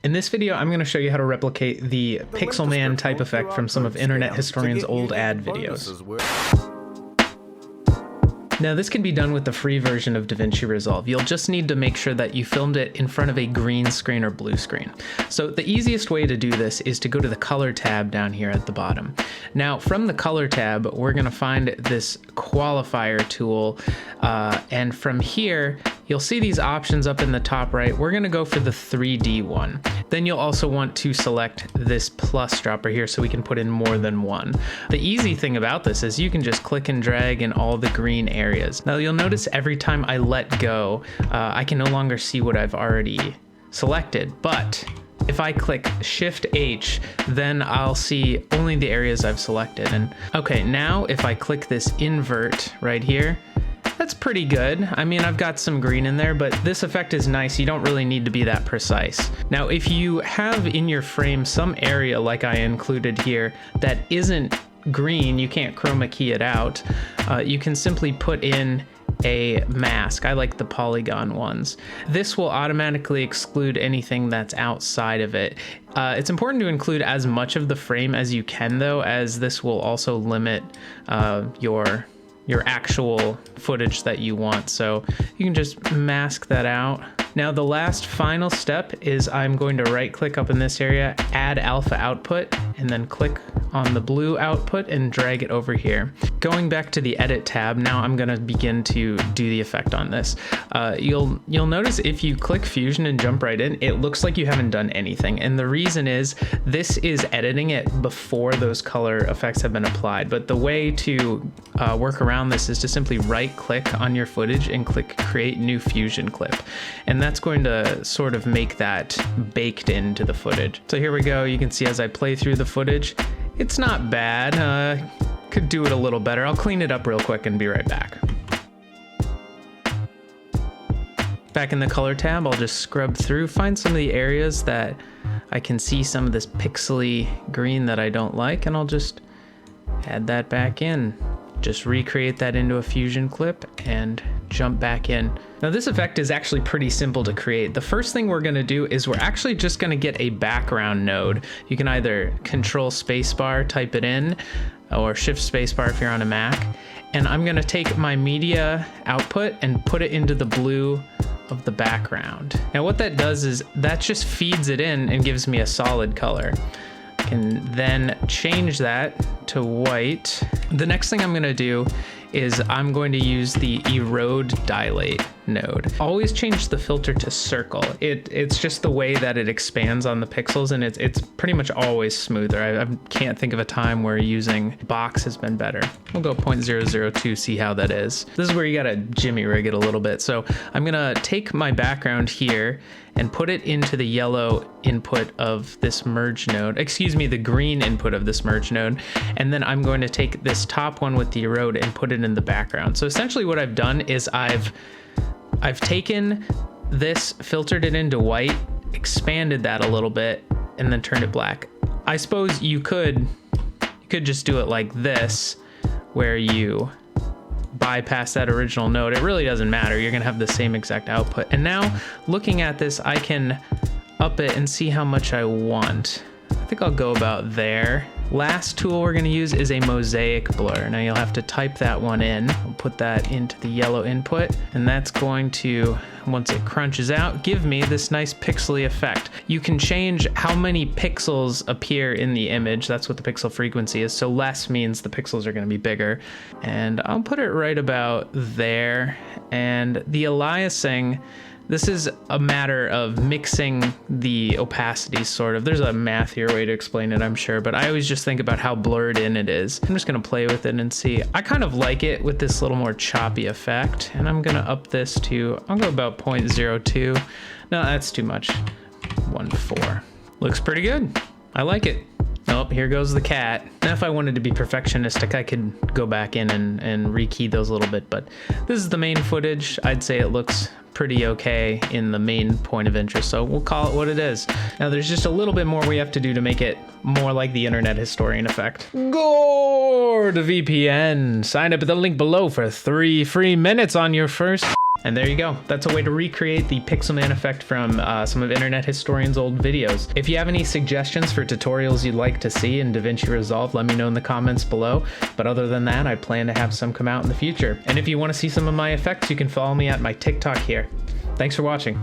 In this video, I'm going to show you how to replicate the Pixel Man type effect from some of Internet Historian's old ad videos. Now this can be done with the free version of Davinci Resolve. You'll just need to make sure that you filmed it in front of a green screen or blue screen. So the easiest way to do this is to go to the color tab down here at the bottom. Now from the color tab, we're gonna find this qualifier tool, and from here, you'll see these options up in the top right. We're gonna go for the 3D one. Then you'll also want to select this plus dropper here so we can put in more than one. The easy thing about this is you can just click and drag in all the green areas. Now you'll notice every time I let go, I can no longer see what I've already selected, but if I click Shift H, then I'll see only the areas I've selected. And okay, now if I click this invert right here, that's pretty good. I mean, I've got some green in there, but this effect is nice. You don't really need to be that precise. Now, if you have in your frame some area like I included here that isn't green, you can't chroma key it out, you can simply put in a mask. I like the polygon ones. This will automatically exclude anything that's outside of it. It's important to include as much of the frame as you can though, as this will also limit your actual footage that you want. So you can just mask that out. Now the last final step is I'm going to right click up in this area, add alpha output, and then click on the blue output and drag it over here. Going back to the edit tab, now I'm gonna begin to do the effect on this. You'll notice if you click fusion and jump right in, it looks like you haven't done anything. And the reason is this is editing it before those color effects have been applied. But the way to work around this is to simply right click on your footage and click create new fusion clip. And that's going to sort of make that baked into the footage. So here we go. You can see as I play through the footage, it's not bad. Could do it a little better. I'll clean it up real quick and be right back. Back in the color tab, I'll just scrub through, find some of the areas that I can see some of this pixely green that I don't like, and I'll just add that back in. Just recreate that into a fusion clip and jump back in. Now this effect is actually pretty simple to create. The first thing we're gonna do is we're actually just gonna get a background node. You can either control spacebar, type it in, or shift spacebar if you're on a Mac. And I'm gonna take my media output and put it into the blue of the background. Now what that does is that just feeds it in and gives me a solid color. I can then change that to white. The next thing I'm gonna do is I'm going to use the erode dilate node. Always change the filter to circle. It's just the way that it expands on the pixels, and it's pretty much always smoother. I can't think of a time where using box has been better. We'll go 0.002, see how that is. This is where you gotta jimmy rig it a little bit. So I'm gonna take my background here and put it into the yellow input of this merge node, excuse me, the green input of this merge node. And then I'm going to take this top one with the erode and put it in the background. So essentially what I've done is I've taken this, filtered it into white, expanded that a little bit, and then turned it black. I suppose you could just do it like this, where you bypass that original node. It really doesn't matter. You're gonna have the same exact output. And now looking at this, I can up it and see how much I want. I think I'll go about there. Last tool we're gonna use is a mosaic blur. Now you'll have to type that one in. I'll put that into the yellow input, and that's going to, once it crunches out, give me this nice pixely effect. You can change how many pixels appear in the image. That's what the pixel frequency is. So less means the pixels are gonna be bigger. And I'll put it right about there. And the aliasing, this is a matter of mixing the opacities, sort of. There's a mathier way to explain it, I'm sure, but I always just think about how blurred in it is. I'm just gonna play with it and see. I kind of like it with this little more choppy effect, and I'm gonna up this to, I'll go about 0.02. No, that's too much. 1.4. Looks pretty good. I like it. Oh, here goes the cat. Now, if I wanted to be perfectionistic, I could go back in and rekey those a little bit, but this is the main footage. I'd say it looks pretty okay in the main point of interest, so we'll call it what it is. Now, there's just a little bit more we have to do to make it more like the Internet Historian effect. Go to VPN. Sign up at the link below for 3 free minutes on your first And there you go. That's a way to recreate the Pixel Man effect from some of Internet Historian's old videos. If you have any suggestions for tutorials you'd like to see in Davinci Resolve, let me know in the comments below. But other than that, I plan to have some come out in the future. And if you want to see some of my effects, you can follow me at my TikTok here. Thanks for watching.